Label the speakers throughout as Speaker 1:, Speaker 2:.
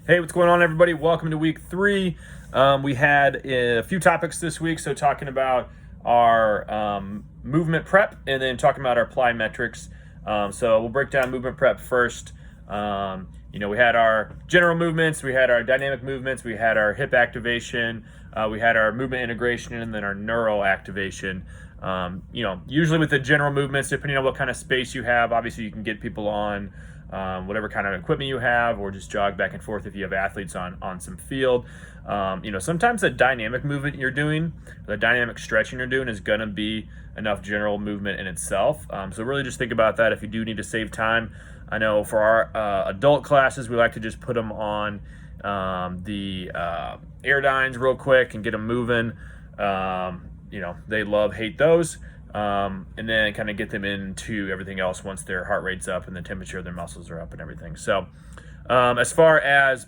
Speaker 1: Hey, what's going on, everybody? Welcome to week 3. We had a few topics this week, so talking about our movement prep and then talking about our plyometrics. So we'll break down movement prep first. We had our general movements, we had our dynamic movements, we had our hip activation, we had our movement integration, and then our neural activation. Usually with the general movements, depending on what kind of space you have, obviously you can get people on whatever kind of equipment you have, or just jog back and forth if you have athletes on some field. Sometimes the dynamic movement you're doing, the dynamic stretching you're doing is going to be enough general movement in itself. So really just think about that if you do need to save time. I know for our adult classes, we like to just put them on the airdynes real quick and get them moving. They hate those. And then kind of get them into everything else once their heart rate's up and the temperature of their muscles are up and everything. So as far as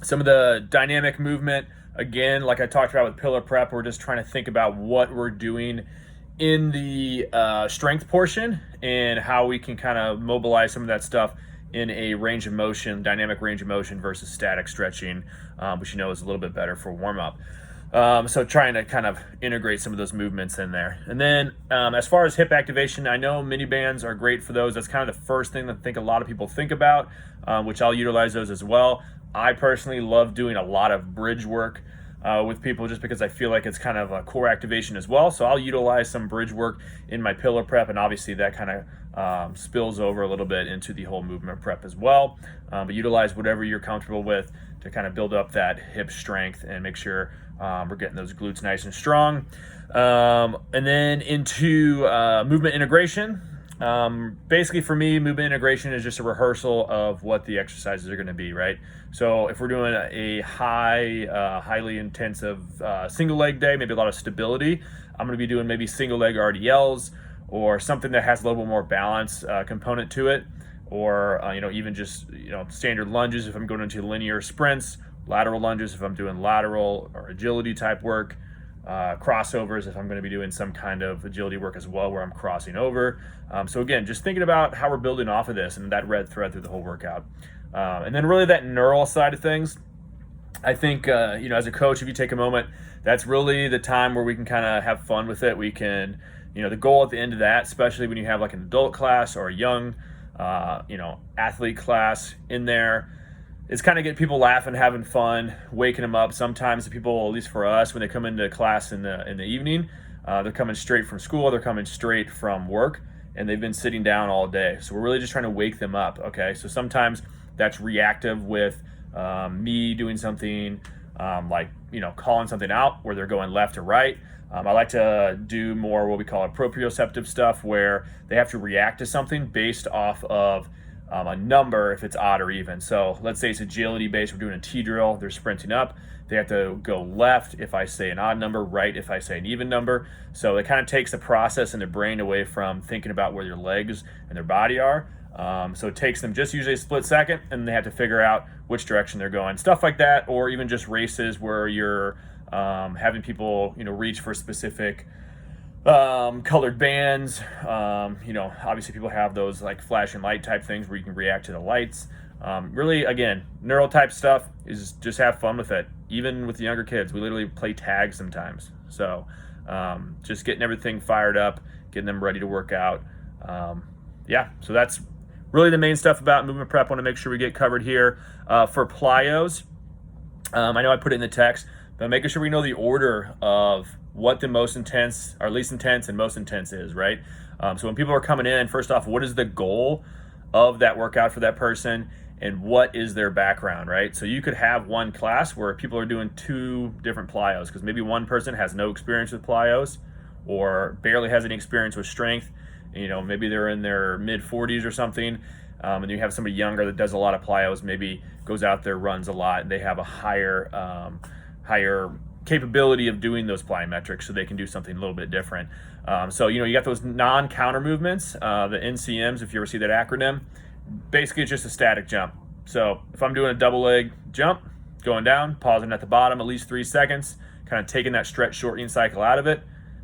Speaker 1: some of the dynamic movement, again, like I talked about with pillar prep, we're just trying to think about what we're doing in the strength portion and how we can kind of mobilize some of that stuff in a range of motion, dynamic range of motion versus static stretching, which is a little bit better for warm up. So trying to kind of integrate some of those movements in there. And then as far as hip activation, I know mini bands are great for those. That's kind of the first thing that I think a lot of people think about, which I'll utilize those as well. I personally love doing a lot of bridge work with people just because I feel like it's kind of a core activation as well. So I'll utilize some bridge work in my pillar prep, and obviously that kind of spills over a little bit into the whole movement prep as well. But utilize whatever you're comfortable with to kind of build up that hip strength and make sure we're getting those glutes nice and strong. And then into movement integration. Basically for me, movement integration is just a rehearsal of what the exercises are going to be, right? So if we're doing a highly intensive single leg day, maybe a lot of stability, I'm going to be doing maybe single leg RDLs or something that has a little bit more balance component to it, or even just standard lunges if I'm going into linear sprints, lateral lunges if I'm doing lateral or agility type work, crossovers if I'm going to be doing some kind of agility work as well where I'm crossing over. So again, just thinking about how we're building off of this and that red thread through the whole workout. And then really that neural side of things, I think, as a coach, if you take a moment, that's really the time where we can kind of have fun with it. We can, the goal at the end of that, especially when you have like an adult class or a young, athlete class in there, is kind of get people laughing, having fun, waking them up. Sometimes the people, at least for us, when they come into class in the evening, they're coming straight from school, they're coming straight from work, and they've been sitting down all day. So we're really just trying to wake them up, okay? So sometimes that's reactive with me doing something like, calling something out where they're going left to right. I like to do more what we call a proprioceptive stuff, where they have to react to something based off of a number, if it's odd or even. So let's say it's agility based, we're doing a T drill, they're sprinting up, they have to go left if I say an odd number, right if I say an even number. So it kind of takes the process in their brain away from thinking about where their legs and their body are. So it takes them just usually a split second, and they have to figure out which direction they're going, stuff like that. Or even just races where you're having people reach for specific colored bands. Obviously people have those like flashing light type things where you can react to the lights. Really, again, neural type stuff is just have fun with it. Even with the younger kids, we literally play tag sometimes. So just getting everything fired up, getting them ready to work out. So that's really the main stuff about movement prep. I want to make sure we get covered here. For plyos, I know I put it in the text, but making sure we know the order of what the most intense, or least intense and most intense is, right? So when people are coming in, first off, what is the goal of that workout for that person, and what is their background, right? So you could have one class where people are doing 2 different plyos, because maybe one person has no experience with plyos or barely has any experience with strength. Maybe they're in their mid 40s or something, and you have somebody younger that does a lot of plyos, maybe goes out there, runs a lot, and they have a higher capability of doing those plyometrics, so they can do something a little bit different. You got those non-counter movements, the NCMs, if you ever see that acronym. Basically it's just a static jump. So if I'm doing a double leg jump, going down, pausing at the bottom at least 3 seconds, kind of taking that stretch shortening cycle out of it,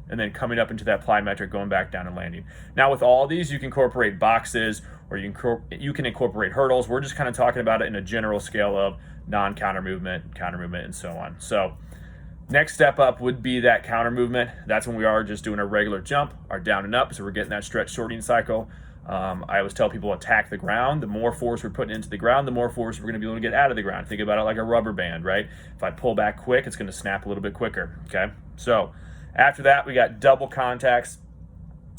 Speaker 1: and then coming up into that plyometric, going back down and landing. Now with all these, you can incorporate boxes, or you can incorporate hurdles. We're just kind of talking about it in a general scale of non-counter movement, counter movement, and so on. So next step up would be that counter movement. That's when we are just doing a regular jump, our down and up. So we're getting that stretch shortening cycle. I always tell people attack the ground. The more force we're putting into the ground, the more force we're going to be able to get out of the ground. Think about it like a rubber band, right? If I pull back quick, it's going to snap a little bit quicker, okay? So after that, we got double contacts.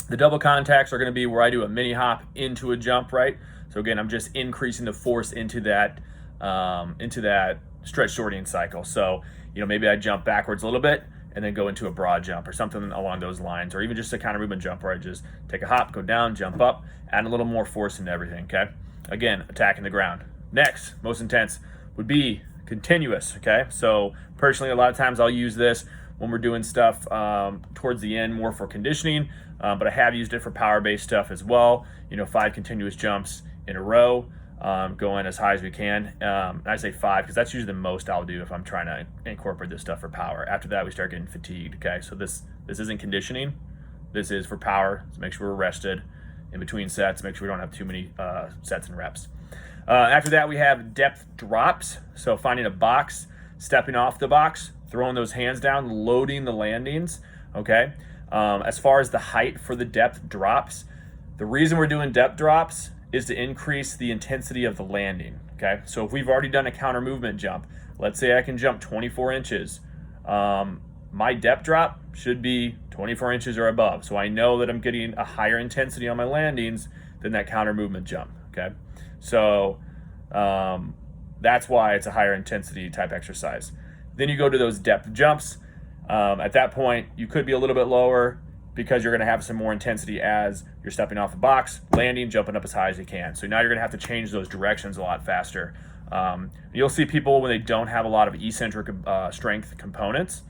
Speaker 1: The double contacts are going to be where I do a mini hop into a jump, right? So again, I'm just increasing the force into that stretch shortening cycle. So, maybe I jump backwards a little bit and then go into a broad jump or something along those lines, or even just a counter movement jump where I just take a hop, go down, jump up, add a little more force into everything, okay? Again, attacking the ground. Next, most intense would be continuous, okay? So personally, a lot of times I'll use this when we're doing stuff towards the end, more for conditioning, but I have used it for power-based stuff as well. 5 continuous jumps in a row, going as high as we can. I say 5 because that's usually the most I'll do if I'm trying to incorporate this stuff for power. After that, we start getting fatigued, okay? So this isn't conditioning. This is for power, so make sure we're rested in between sets, make sure we don't have too many sets and reps. After that, we have depth drops. So finding a box, stepping off the box, throwing those hands down, loading the landings, okay? As far as the height for the depth drops, the reason we're doing depth drops is to increase the intensity of the landing, okay? So if we've already done a counter movement jump, let's say I can jump 24 inches, my depth drop should be 24 inches or above. So I know that I'm getting a higher intensity on my landings than that counter movement jump, okay? So that's why it's a higher intensity type exercise. Then you go to those depth jumps. At that point, you could be a little bit lower because you're going to have some more intensity as you're stepping off the box, landing, jumping up as high as you can. So now you're going to have to change those directions a lot faster. You'll see people when they don't have a lot of eccentric strength components,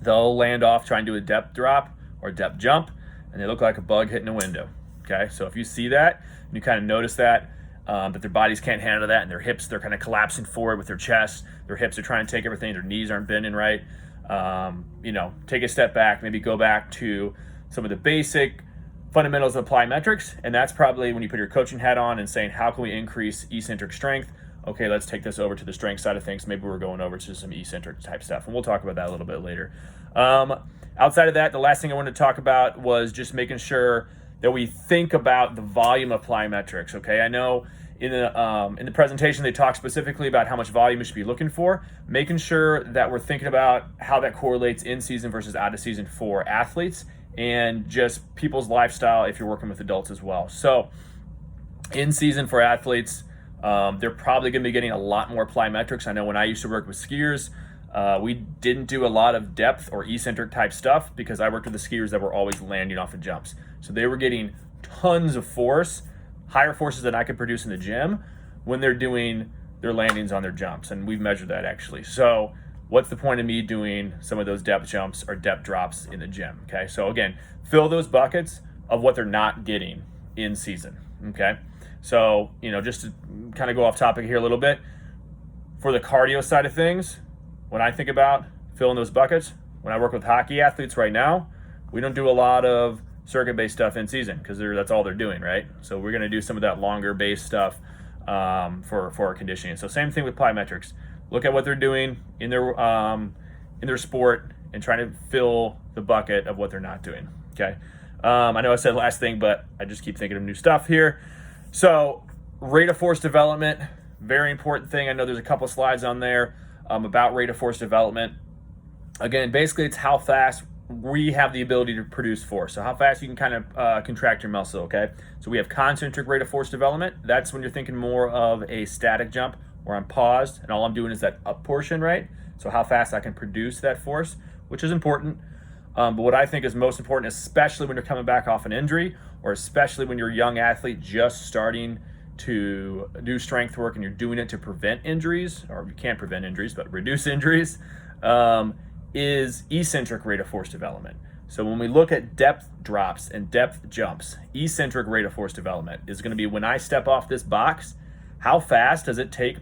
Speaker 1: they'll land off trying to do a depth drop or depth jump, and they look like a bug hitting a window, okay? So if you see that, and you kind of notice that their bodies can't handle that, and their hips, they're kind of collapsing forward with their chest, their hips are trying to take everything, their knees aren't bending right, take a step back, maybe go back to some of the basic fundamentals of plyometrics, and that's probably when you put your coaching hat on and saying, how can we increase eccentric strength? Okay, let's take this over to the strength side of things. Maybe we're going over to some eccentric type stuff, and we'll talk about that a little bit later. Outside of that, the last thing I wanted to talk about was just making sure that we think about the volume of plyometrics, okay? I know in the presentation, they talk specifically about how much volume we should be looking for, making sure that we're thinking about how that correlates in season versus out of season for athletes and just people's lifestyle if you're working with adults as well. So in season for athletes, they're probably going to be getting a lot more plyometrics. I know when I used to work with skiers, we didn't do a lot of depth or eccentric type stuff because I worked with the skiers that were always landing off of jumps. So they were getting tons of force, higher forces than I could produce in the gym when they're doing their landings on their jumps. And we've measured that actually. So what's the point of me doing some of those depth jumps or depth drops in the gym? Okay. So again, fill those buckets of what they're not getting in season. Okay. So, just to kind of go off topic here a little bit, for the cardio side of things, when I think about filling those buckets, when I work with hockey athletes right now, we don't do a lot of circuit-based stuff in season because that's all they're doing, right? So we're going to do some of that longer-based stuff for our conditioning. So same thing with plyometrics. Look at what they're doing in their sport and try to fill the bucket of what they're not doing, okay? I know I said last thing, but I just keep thinking of new stuff here. So rate of force development, very important thing. I know there's a couple slides on there about rate of force development. Again, basically it's how fast we have the ability to produce force. So how fast you can kind of contract your muscle, okay? So we have concentric rate of force development. That's when you're thinking more of a static jump where I'm paused and all I'm doing is that up portion, right? So how fast I can produce that force, which is important. But what I think is most important, especially when you're coming back off an injury, or especially when you're a young athlete just starting to do strength work and you're doing it to prevent injuries, or you can't prevent injuries, but reduce injuries, is eccentric rate of force development. So when we look at depth drops and depth jumps, eccentric rate of force development is going to be when I step off this box, how fast does it take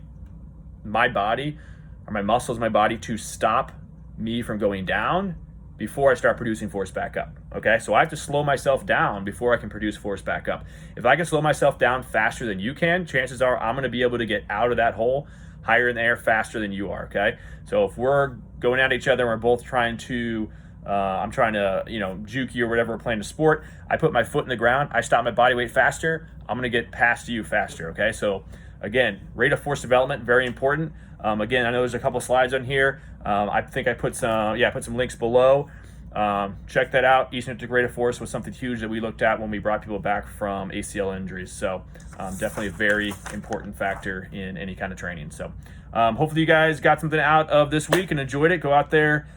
Speaker 1: my body or my muscles, my body to stop me from going down before I start producing force back up, okay? So I have to slow myself down before I can produce force back up. If I can slow myself down faster than you can, chances are I'm gonna be able to get out of that hole higher in the air, faster than you are, okay? So if we're going at each other, we're both trying to, I'm trying to, juke you or whatever, we're playing a sport, I put my foot in the ground, I stop my body weight faster, I'm gonna get past you faster, okay? So again, rate of force development, very important. Again, I know there's a couple slides on here. I think I put some links below. Check that out. Eccentric rate of force was something huge that we looked at when we brought people back from ACL injuries. So definitely a very important factor in any kind of training. So hopefully you guys got something out of this week and enjoyed it. Go out there,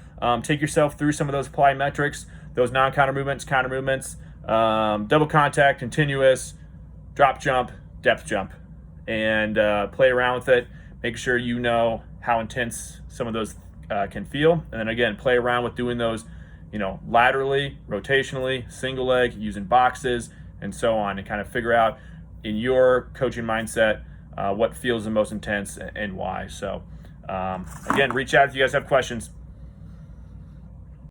Speaker 1: take yourself through some of those plyometrics, those non-counter movements, counter movements, double contact, continuous, drop jump, depth jump, and play around with it. Make sure you know how intense some of those can feel. And then again, play around with doing those, laterally, rotationally, single leg, using boxes, and so on, and kind of figure out in your coaching mindset what feels the most intense and why. So again, reach out if you guys have questions.